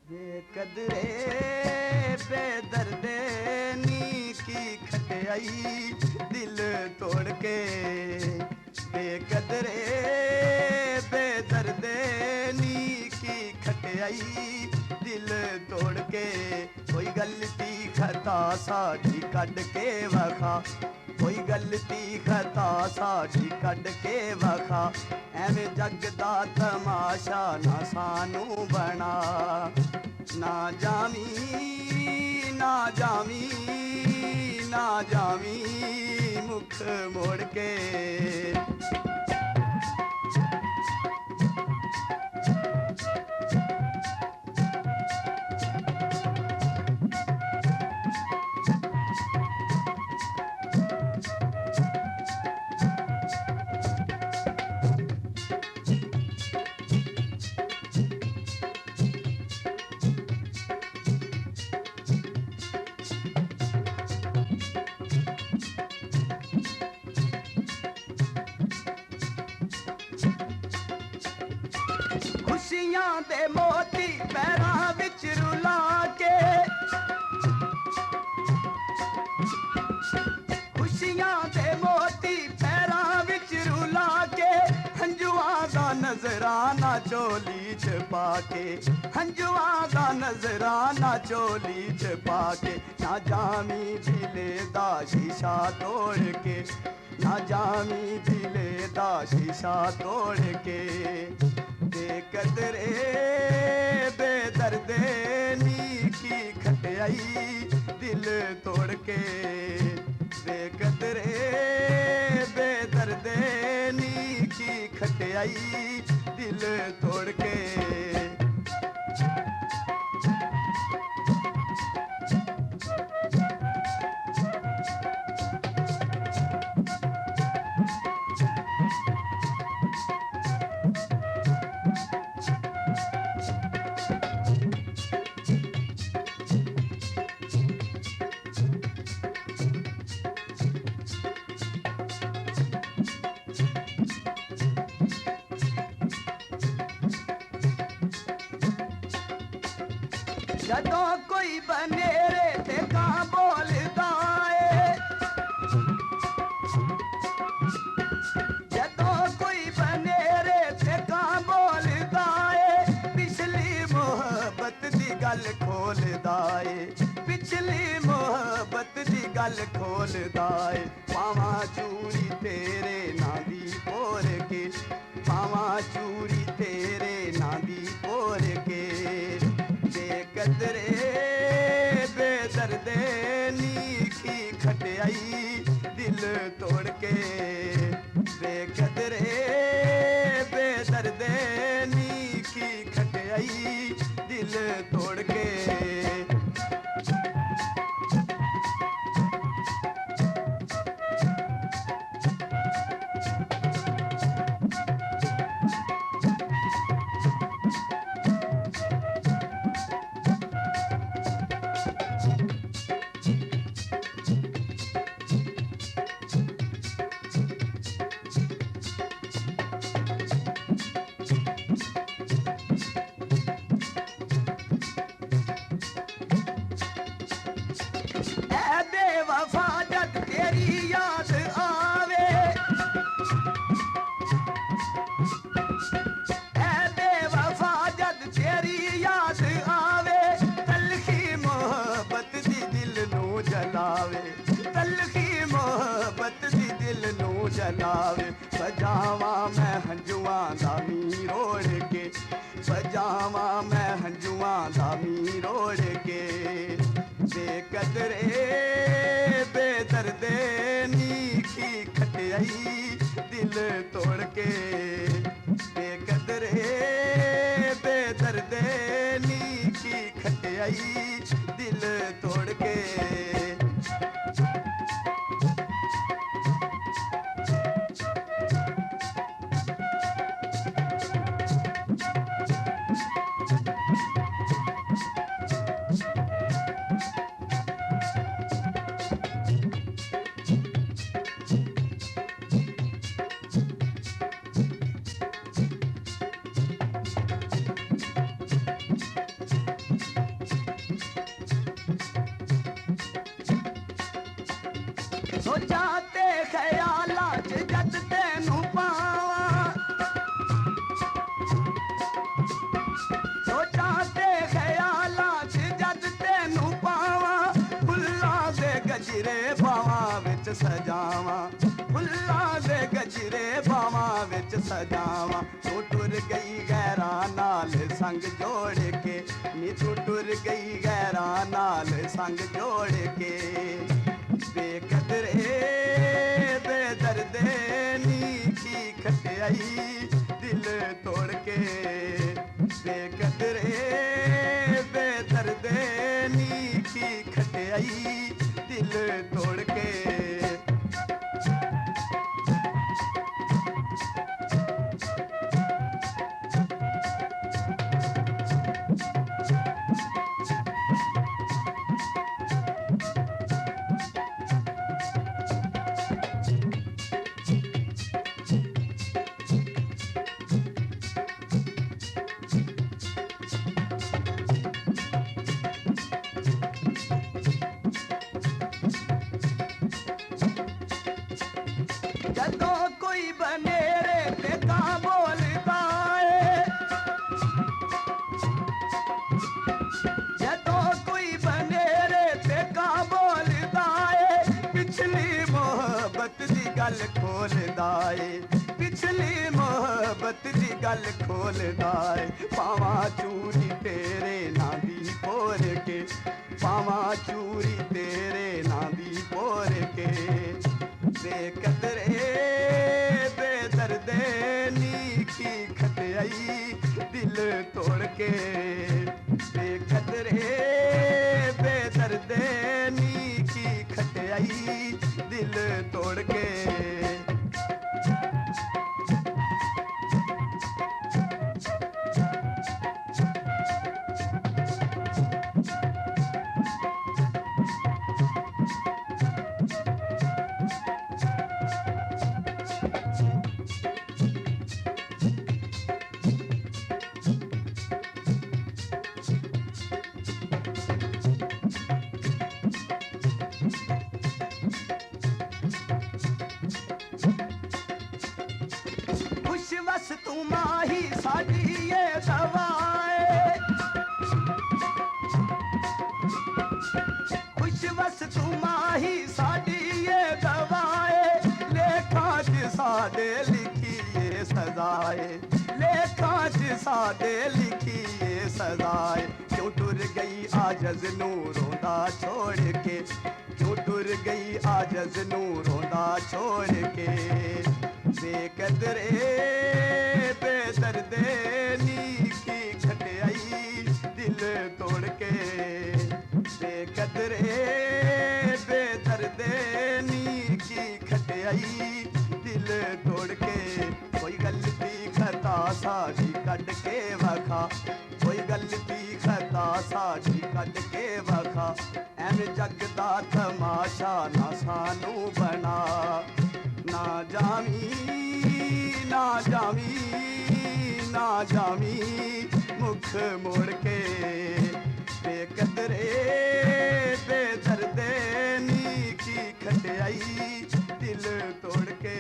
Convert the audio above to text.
बेकदरे बेदर्दे नी की खटयाई दिल तोड़ के। बेकदरे बेदर्दे नी की खटयाई दिल तोड़ के। कोई गलती खता साडी कड के वखा, कोई गलती खता साडी कड के वखा। एवें जग दा तमाशा ना सानू बना। ना जावी ना जावी ना जावी मुख मोड़ के। खुशियां दे मोती पैरां विच रुला के, खुशियां दे मोती पैरां विच रुला के। हंजुआं दा नजराना चोली च पाके, हंजुआं दा नजराना चोली च पाके। ना जामी दिले दा शीशा तोड़ के, ना जामी दिले दा शीशा तोड़ के। बेकदरे बेदर्दे नी की खटयाई दिल तोड़ के। बेकदरे बेदर्दे नी की खटयाई दिल तोड़ के। जदों कोई बनेरे ते कां बोलदा ए, जदों कोई बनेरे ते कां बोलदा ए। पिछली मोहब्बत दी गल खोलदा ए, पिछली मोहब्बत दी गल खोलदा ए। पावां चूड़ी तेरे नां दी पोर के, पावां चूड़ी तेरे नां दी पोर के। बेकदरे बेदर्दे नी की खटयाई दिल तोड़ के। बेकदरे बेदर्दे नी की खटयाई दिल तोड़ के। बेवफा जद तेरी याद आवे, ऐ बेवफा जद तेरी याद आवे। तलखी मोहब्बत दी दिल नू जलावे, तलखी मोहब्बत दी दिल नू जलावे। सजावा मैं हंजुआं दा मीं रोड़ के, सजावा मैं हंजुआं दा मीं रोड़ के। बेकदरे बेदर्दे नी की खटयाई दिल तोड़ के। बेकदरे बेदर्दे नी की खटयाई दिल तोड़ के। सोचा ते ख्यालां च जद तैनू पावां, सोचा ते ख्यालां च जद तैनू पावां, फुल्लां दे गजरे बावां विच सजावां, फुल्लां दे गजरे बावां विच सजावां। तू टुर गई गैरां नाल संग जोड़ के, नी तू टुर गई गैरां नाल संग जोड़ के। बेकदरे बेदर्दे नी की खटियाई दिल तोड़ के, बेकदरे बेदर्दे नी की खटियाई दिल तोड़ के। जदों कोई बनेरे ते कां बोलदा ए, जदों कोई बनेरे ते कां बोलदा ए, पिछली मोहब्बत दी गल खोलदा ए, पिछली मोहब्बत दी गल खोलदा ए। पावां चूरी तेरे नां दी पोर के, पावां चूरी तेरे नां दी पोर के। बेकदरे बेदर्दे नी की खटियाई दिल तोड़ के, बेकदरे बेदर्दे नी की खटियाई दिल तोड़ के। खुश बस तू माही साडी ये दवाए, खुश बस तू माही साडी ये दवाए। लेखां च साडे लिखी ये सजाए, लेखां च साडे लिखी ये सजाए। क्यों टुर गई आजज नू रोंदा छोड़ के, क्यों टुर गई आजज नू रोंदा छोड़ के। बेकदरे बेदर्दे नी की खटियाई दिल तोड़ के, बेकदरे बेदर्दे नी की खटियाई दिल तोड़ के। कोई गलती खता साडी कट के वखा, कोई गलती खता साडी कट के वखा। एन जग दा तमाशा ना सानू बना, ना जामी ना जामी ना जामी मुख मोड़ के। बेकदरे बेदर्दे नी की खटियाई दिल तोड़ के।